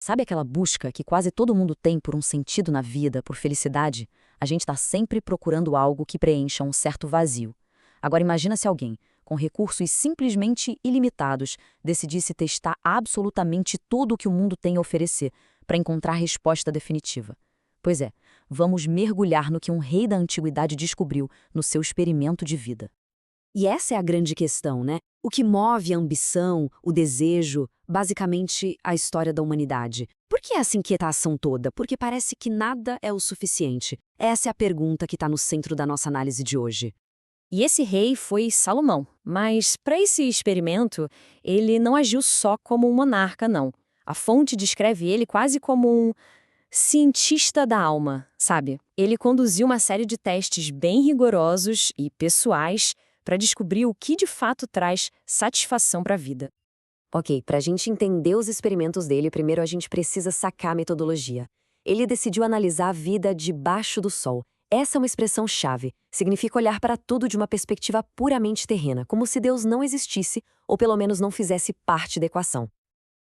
Sabe aquela busca que quase todo mundo tem por um sentido na vida, por felicidade? A gente está sempre procurando algo que preencha um certo vazio. Agora imagina se alguém, com recursos simplesmente ilimitados, decidisse testar absolutamente tudo o que o mundo tem a oferecer para encontrar a resposta definitiva. Pois é, vamos mergulhar no que um rei da antiguidade descobriu no seu experimento de vida. E essa é a grande questão, né? O que move a ambição, o desejo, basicamente a história da humanidade. Por que essa inquietação toda? Porque parece que nada é o suficiente. Essa é a pergunta que está no centro da nossa análise de hoje. E esse rei foi Salomão, mas para esse experimento, ele não agiu só como um monarca, não. A fonte descreve ele quase como um cientista da alma, sabe? Ele conduziu uma série de testes bem rigorosos e pessoais para descobrir o que de fato traz satisfação para a vida. Ok, para a gente entender os experimentos dele, primeiro a gente precisa sacar a metodologia. Ele decidiu analisar a vida debaixo do sol. Essa é uma expressão-chave. Significa olhar para tudo de uma perspectiva puramente terrena, como se Deus não existisse ou pelo menos não fizesse parte da equação.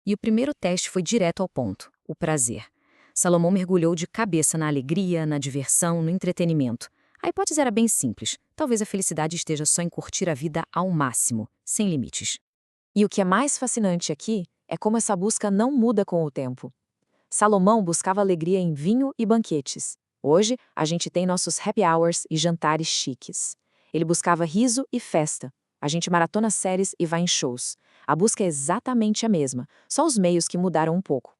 E o primeiro teste foi direto ao ponto, o prazer. Salomão mergulhou de cabeça na alegria, na diversão, no entretenimento. A hipótese era bem simples. Talvez a felicidade esteja só em curtir a vida ao máximo, sem limites. E o que é mais fascinante aqui é como essa busca não muda com o tempo. Salomão buscava alegria em vinho e banquetes. Hoje, a gente tem nossos happy hours e jantares chiques. Ele buscava riso e festa. A gente maratona séries e vai em shows. A busca é exatamente a mesma, só os meios que mudaram um pouco.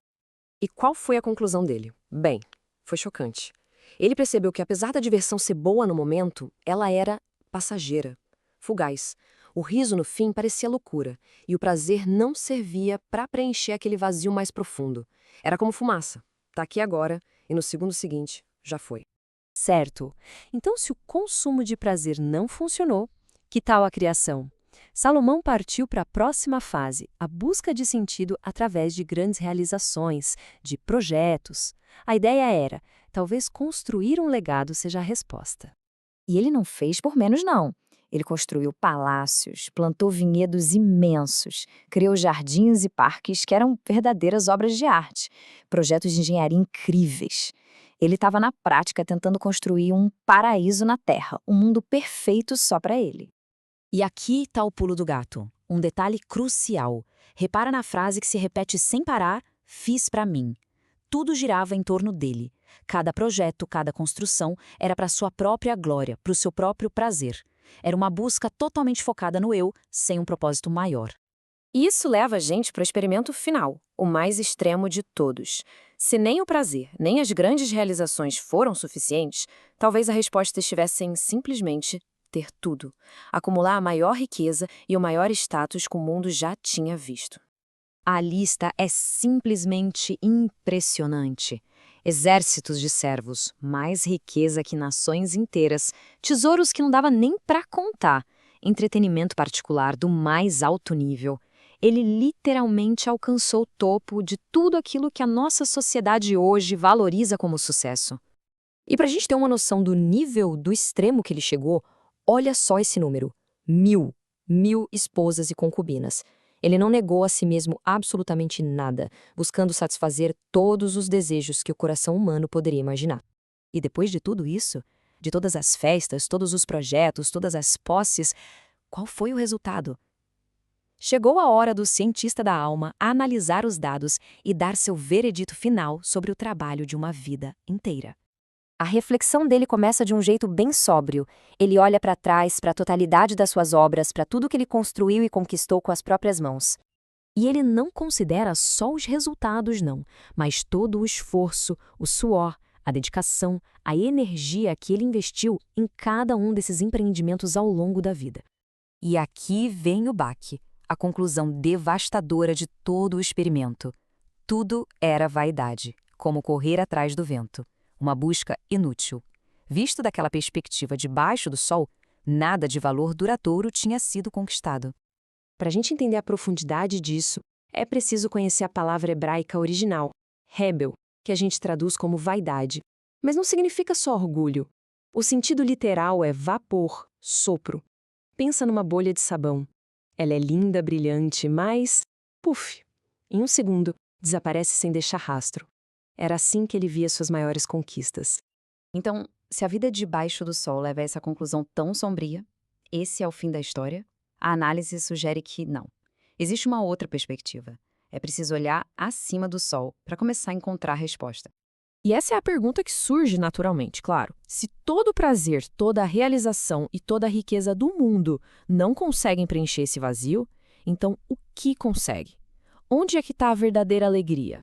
E qual foi a conclusão dele? Bem, foi chocante. Ele percebeu que, apesar da diversão ser boa no momento, ela era passageira, fugaz. O riso, no fim, parecia loucura, e o prazer não servia para preencher aquele vazio mais profundo. Era como fumaça. Tá aqui agora, e no segundo seguinte, já foi. Certo. Então, se o consumo de prazer não funcionou, que tal a criação? Salomão partiu para a próxima fase, a busca de sentido através de grandes realizações, de projetos. A ideia era, talvez construir um legado seja a resposta. E ele não fez por menos, não. Ele construiu palácios, plantou vinhedos imensos, criou jardins e parques que eram verdadeiras obras de arte, projetos de engenharia incríveis. Ele estava na prática tentando construir um paraíso na Terra, um mundo perfeito só para ele. E aqui está o pulo do gato, um detalhe crucial. Repara na frase que se repete sem parar, fiz para mim. Tudo girava em torno dele. Cada projeto, cada construção era para sua própria glória, para o seu próprio prazer. Era uma busca totalmente focada no eu, sem um propósito maior. E isso leva a gente para o experimento final, o mais extremo de todos. Se nem o prazer, nem as grandes realizações foram suficientes, talvez a resposta estivesse em simplesmente ter tudo, acumular a maior riqueza e o maior status que o mundo já tinha visto. A lista é simplesmente impressionante. Exércitos de servos, mais riqueza que nações inteiras, tesouros que não dava nem para contar, entretenimento particular do mais alto nível. Ele literalmente alcançou o topo de tudo aquilo que a nossa sociedade hoje valoriza como sucesso. E para a gente ter uma noção do nível, do extremo que ele chegou, olha só esse número: 1.000 esposas e concubinas. Ele não negou a si mesmo absolutamente nada, buscando satisfazer todos os desejos que o coração humano poderia imaginar. E depois de tudo isso, de todas as festas, todos os projetos, todas as posses, qual foi o resultado? Chegou a hora do cientista da alma analisar os dados e dar seu veredito final sobre o trabalho de uma vida inteira. A reflexão dele começa de um jeito bem sóbrio. Ele olha para trás, para a totalidade das suas obras, para tudo que ele construiu e conquistou com as próprias mãos. E ele não considera só os resultados, não, mas todo o esforço, o suor, a dedicação, a energia que ele investiu em cada um desses empreendimentos ao longo da vida. E aqui vem o baque, a conclusão devastadora de todo o experimento. Tudo era vaidade, como correr atrás do vento. Uma busca inútil. Visto daquela perspectiva debaixo do sol, nada de valor duradouro tinha sido conquistado. Para a gente entender a profundidade disso, é preciso conhecer a palavra hebraica original, hebel, que a gente traduz como vaidade. Mas não significa só orgulho. O sentido literal é vapor, sopro. Pensa numa bolha de sabão. Ela é linda, brilhante, mas, puf, em um segundo, desaparece sem deixar rastro. Era assim que ele via suas maiores conquistas. Então, se a vida debaixo do Sol leva a essa conclusão tão sombria, esse é o fim da história? A análise sugere que não. Existe uma outra perspectiva. É preciso olhar acima do Sol para começar a encontrar a resposta. E essa é a pergunta que surge naturalmente, claro. Se todo o prazer, toda a realização e toda a riqueza do mundo não conseguem preencher esse vazio, então o que consegue? Onde é que está a verdadeira alegria?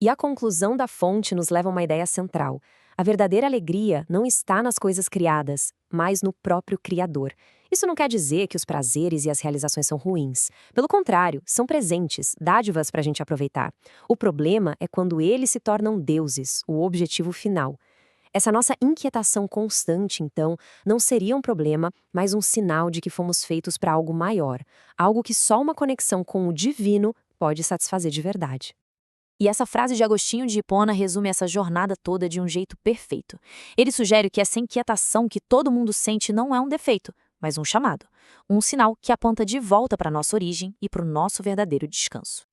E a conclusão da fonte nos leva a uma ideia central. A verdadeira alegria não está nas coisas criadas, mas no próprio Criador. Isso não quer dizer que os prazeres e as realizações são ruins. Pelo contrário, são presentes, dádivas para a gente aproveitar. O problema é quando eles se tornam deuses, o objetivo final. Essa nossa inquietação constante, então, não seria um problema, mas um sinal de que fomos feitos para algo maior, algo que só uma conexão com o divino pode satisfazer de verdade. E essa frase de Agostinho de Hipona resume essa jornada toda de um jeito perfeito. Ele sugere que essa inquietação que todo mundo sente não é um defeito, mas um chamado, um sinal que aponta de volta para a nossa origem e para o nosso verdadeiro descanso.